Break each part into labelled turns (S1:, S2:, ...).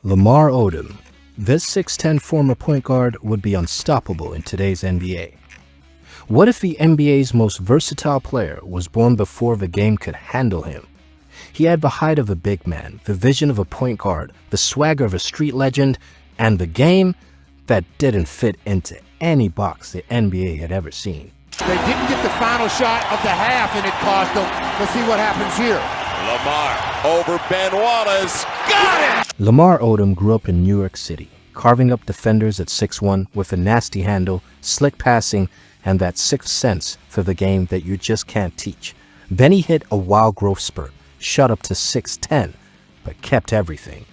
S1: Lamar Odom. This 6'10" former point guard would be unstoppable in today's NBA. What if the NBA's most versatile player was born before the game could handle him? He had the height of a big man, the vision of a point guard, the swagger of a street legend, and the game that didn't fit into any box the NBA had ever seen.
S2: They didn't get the final shot of the half, and it cost them. Let's see what happens here.
S3: Lamar over Ben Wallace. Got it!
S1: Lamar Odom grew up in New York City, carving up defenders at 6'1" with a nasty handle, slick passing, and that sixth sense for the game that you just can't teach. Then he hit a wild growth spurt, shot up to 6'10", but kept everything.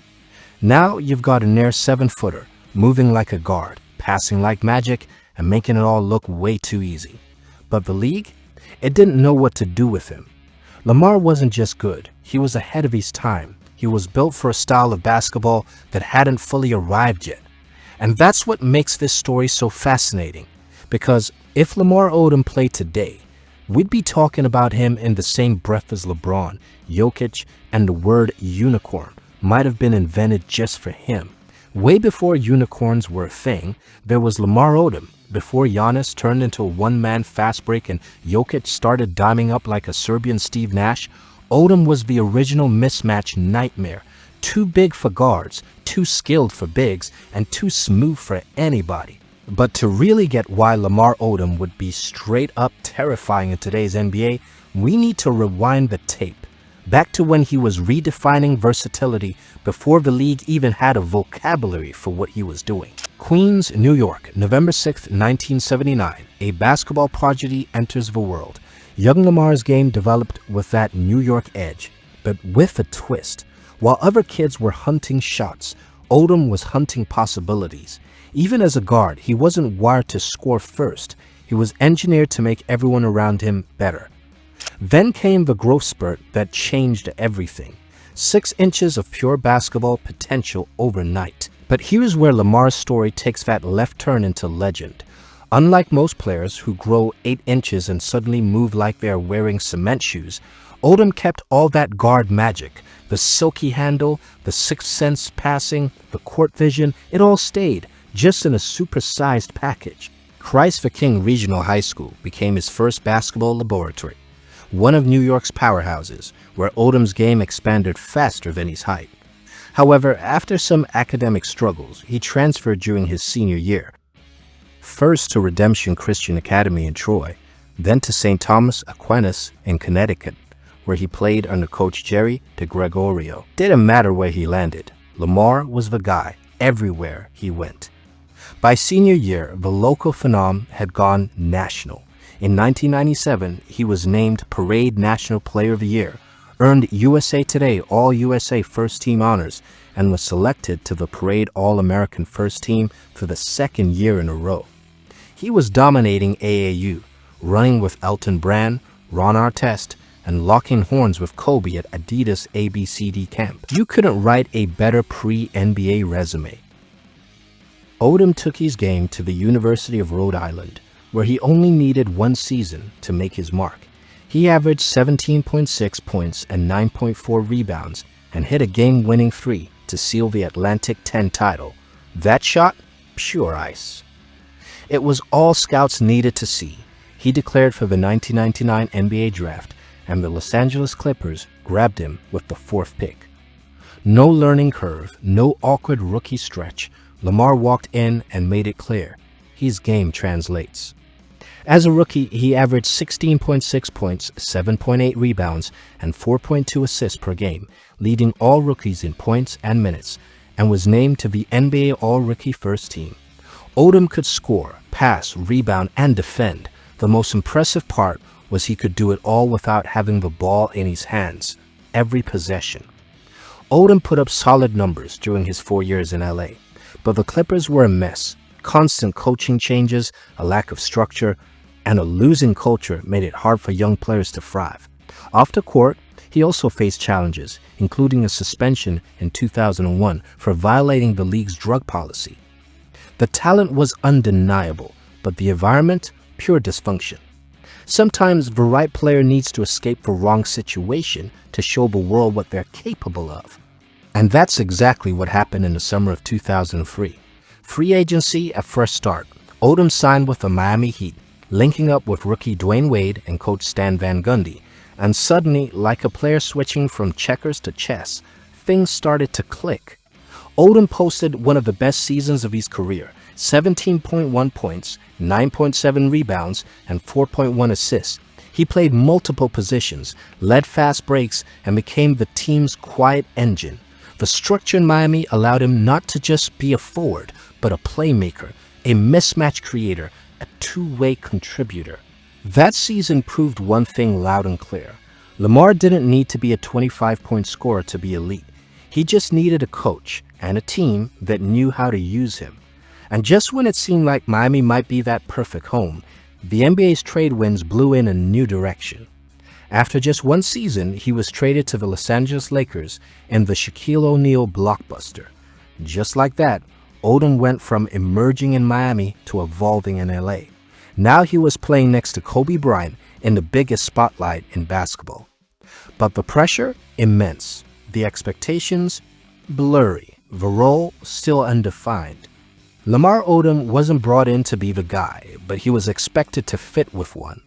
S1: Now you've got a near 7-footer, moving like a guard, passing like magic, and making it all look way too easy. But the league? It didn't know what to do with him. Lamar wasn't just good, he was ahead of his time. He was built for a style of basketball that hadn't fully arrived yet. And that's what makes this story so fascinating. Because if Lamar Odom played today, we'd be talking about him in the same breath as LeBron, Jokic, and the word unicorn might have been invented just for him. Way before unicorns were a thing, there was Lamar Odom. Before Giannis turned into a one-man fast break and Jokic started diming up like a Serbian Steve Nash, Odom was the original mismatch nightmare. Too big for guards, too skilled for bigs, and too smooth for anybody. But to really get why Lamar Odom would be straight up terrifying in today's NBA, we need to rewind the tape. Back to when he was redefining versatility before the league even had a vocabulary for what he was doing. Queens, New York, November 6, 1979, a basketball prodigy enters the world. Young Lamar's game developed with that New York edge, but with a twist. While other kids were hunting shots, Odom was hunting possibilities. Even as a guard, he wasn't wired to score first. He was engineered to make everyone around him better. Then came the growth spurt that changed everything. 6 inches of pure basketball potential overnight. But here's where Lamar's story takes that left turn into legend. Unlike most players who grow 8 inches and suddenly move like they're wearing cement shoes, Odom kept all that guard magic. The silky handle, the sixth sense passing, the court vision, it all stayed, just in a supersized package. Christ the King Regional High School became his first basketball laboratory, one of New York's powerhouses, where Odom's game expanded faster than his height. However, after some academic struggles, he transferred during his senior year, first to Redemption Christian Academy in Troy, then to St. Thomas Aquinas in Connecticut, where he played under Coach Jerry DeGregorio. Didn't matter where he landed, Lamar was the guy everywhere he went. By senior year, the local phenom had gone national. In 1997, he was named Parade National Player of the Year, earned USA Today All-USA First Team honors, and was selected to the Parade All-American First Team for the 2nd year in a row. He was dominating AAU, running with Elton Brand, Ron Artest, and locking horns with Kobe at Adidas ABCD camp. You couldn't write a better pre-NBA resume. Odom took his game to the University of Rhode Island, where he only needed 1 season to make his mark. He averaged 17.6 points and 9.4 rebounds and hit a game-winning 3 to seal the Atlantic 10 title. That shot? Pure ice. It was all scouts needed to see. He declared for the 1999 NBA draft, and the Los Angeles Clippers grabbed him with the 4th pick. No learning curve, no awkward rookie stretch. Lamar walked in and made it clear. His game translates. As a rookie, he averaged 16.6 points, 7.8 rebounds, and 4.2 assists per game, leading all rookies in points and minutes, and was named to the NBA All-Rookie First Team. Odom could score, pass, rebound, and defend. The most impressive part was he could do it all without having the ball in his hands, every possession. Odom put up solid numbers during his 4 years in LA, but the Clippers were a mess. Constant coaching changes, a lack of structure, and a losing culture made it hard for young players to thrive. Off the court, he also faced challenges, including a suspension in 2001 for violating the league's drug policy. The talent was undeniable, but the environment, pure dysfunction. Sometimes the right player needs to escape the wrong situation to show the world what they're capable of. And that's exactly what happened in the summer of 2003. Free agency at first start. Odom signed with the Miami Heat, linking up with rookie Dwayne Wade and coach Stan Van Gundy. And suddenly, like a player switching from checkers to chess, things started to click. Odom posted one of the best seasons of his career, 17.1 points, 9.7 rebounds, and 4.1 assists. He played multiple positions, led fast breaks, and became the team's quiet engine. The structure in Miami allowed him not to just be a forward, but a playmaker, a mismatch creator, a two-way contributor. That season proved one thing loud and clear. Lamar didn't need to be a 25-point scorer to be elite. He just needed a coach and a team that knew how to use him. And just when it seemed like Miami might be that perfect home, the NBA's trade winds blew in a new direction. After just one season, he was traded to the Los Angeles Lakers in the Shaquille O'Neal blockbuster. Just like that, Odom went from emerging in Miami to evolving in LA. Now he was playing next to Kobe Bryant in the biggest spotlight in basketball. But the pressure, immense. The expectations, blurry. The role, still undefined. Lamar Odom wasn't brought in to be the guy, but he was expected to fit with one.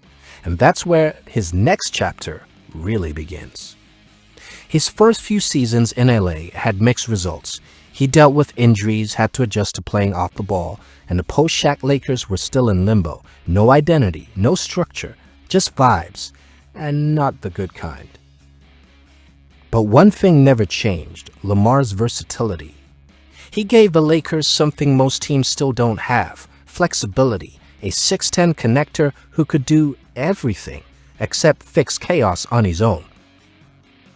S1: And that's where his next chapter really begins. His first few seasons in LA had mixed results. He dealt with injuries, had to adjust to playing off the ball, and the post-Shaq Lakers were still in limbo. No identity, no structure, just vibes, and not the good kind. But one thing never changed: Lamar's versatility. He gave the Lakers something most teams still don't have: flexibility, a 6'10 connector who could do everything except fix chaos on his own.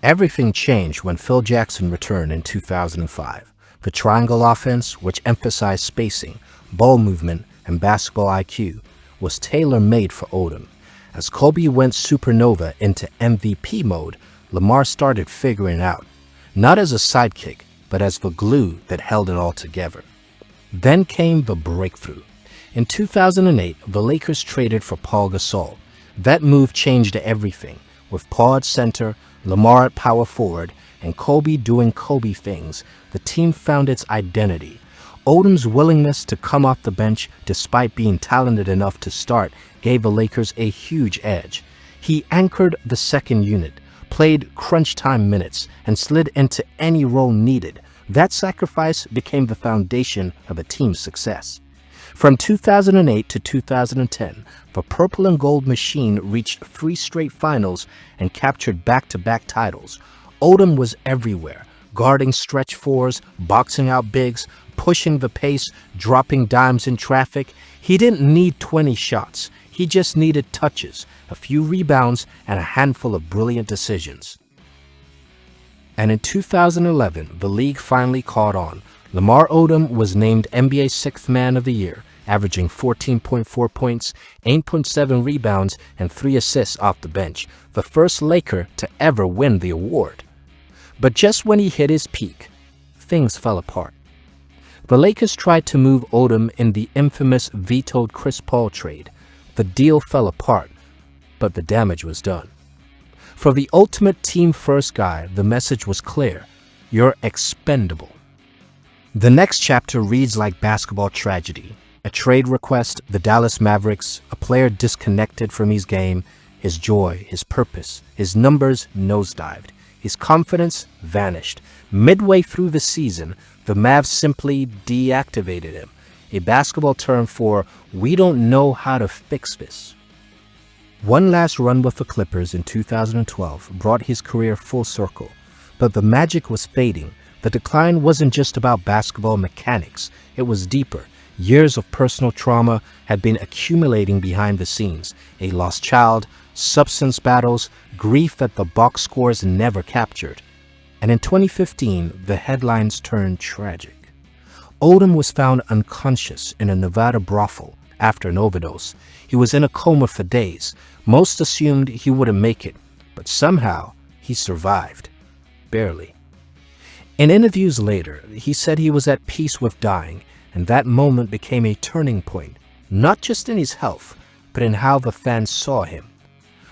S1: Everything changed when Phil Jackson returned in 2005. The triangle offense, which emphasized spacing, ball movement, and basketball IQ, was tailor-made for Odom. As Kobe went supernova into MVP mode, Lamar started figuring out, not as a sidekick, but as the glue that held it all together. Then came the breakthrough. In 2008, the Lakers traded for Paul Gasol. That move changed everything. With Paul at center, Lamar at power forward, and Kobe doing Kobe things, the team found its identity. Odom's willingness to come off the bench despite being talented enough to start gave the Lakers a huge edge. He anchored the second unit, played crunch time minutes, and slid into any role needed. That sacrifice became the foundation of a team's success. From 2008 to 2010, the Purple and Gold machine reached 3 straight finals and captured back-to-back titles. Odom was everywhere, guarding stretch fours, boxing out bigs, pushing the pace, dropping dimes in traffic. He didn't need 20 shots. He just needed touches, a few rebounds, and a handful of brilliant decisions. And in 2011, the league finally caught on. Lamar Odom was named NBA Sixth Man of the Year, averaging 14.4 points, 8.7 rebounds, and 3 assists off the bench, the first Laker to ever win the award. But just when he hit his peak, things fell apart. The Lakers tried to move Odom in the infamous vetoed Chris Paul trade. The deal fell apart, but the damage was done. For the ultimate team-first guy, the message was clear: you're expendable. The next chapter reads like basketball tragedy. A trade request, the Dallas Mavericks, a player disconnected from his game, his joy, his purpose, his numbers nosedived, his confidence vanished. Midway through the season, the Mavs simply deactivated him, a basketball term for "we don't know how to fix this." One last run with the Clippers in 2012 brought his career full circle, but the magic was fading. The decline wasn't just about basketball mechanics, it was deeper. Years of personal trauma had been accumulating behind the scenes: a lost child, substance battles, grief that the box scores never captured. And in 2015, the headlines turned tragic. Odom was found unconscious in a Nevada brothel after an overdose. He was in a coma for days. Most assumed he wouldn't make it, but somehow he survived. Barely. In interviews later, he said he was at peace with dying, and that moment became a turning point, not just in his health, but in how the fans saw him.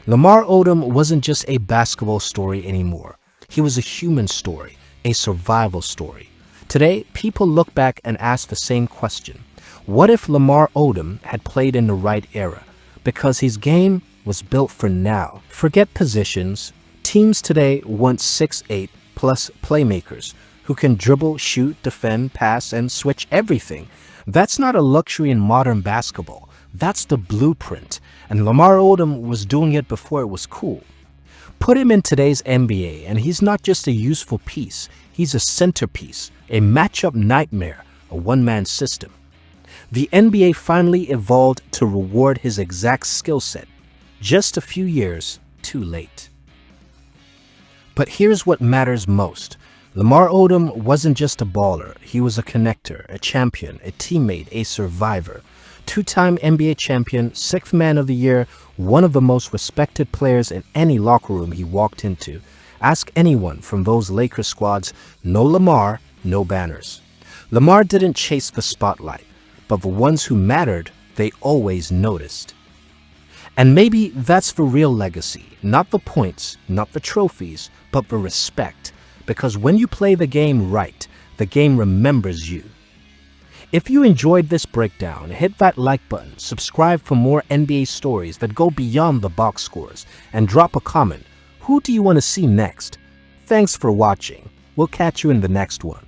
S1: Lamar Odom wasn't just a basketball story anymore. He was a human story, a survival story. Today, people look back and ask the same question. What if Lamar Odom had played in the right era? Because his game was built for now. Forget positions. Teams today want 6'8" plus playmakers who can dribble, shoot, defend, pass, and switch everything. That's not a luxury in modern basketball. That's the blueprint. And Lamar Odom was doing it before it was cool. Put him in today's NBA, and he's not just a useful piece. He's a centerpiece, a matchup nightmare, a one-man system. The NBA finally evolved to reward his exact skill set. Just a few years too late. But here's what matters most. Lamar Odom wasn't just a baller. He was a connector, a champion, a teammate, a survivor. Two-time NBA champion, sixth man of the year, one of the most respected players in any locker room he walked into. Ask anyone from those Lakers squads, no Lamar, no banners. Lamar didn't chase the spotlight, but the ones who mattered, they always noticed. And maybe that's the real legacy, not the points, not the trophies, but the respect. Because when you play the game right, the game remembers you. If you enjoyed this breakdown, hit that like button, subscribe for more NBA stories that go beyond the box scores, and drop a comment. Who do you want to see next? Thanks for watching. We'll catch you in the next one.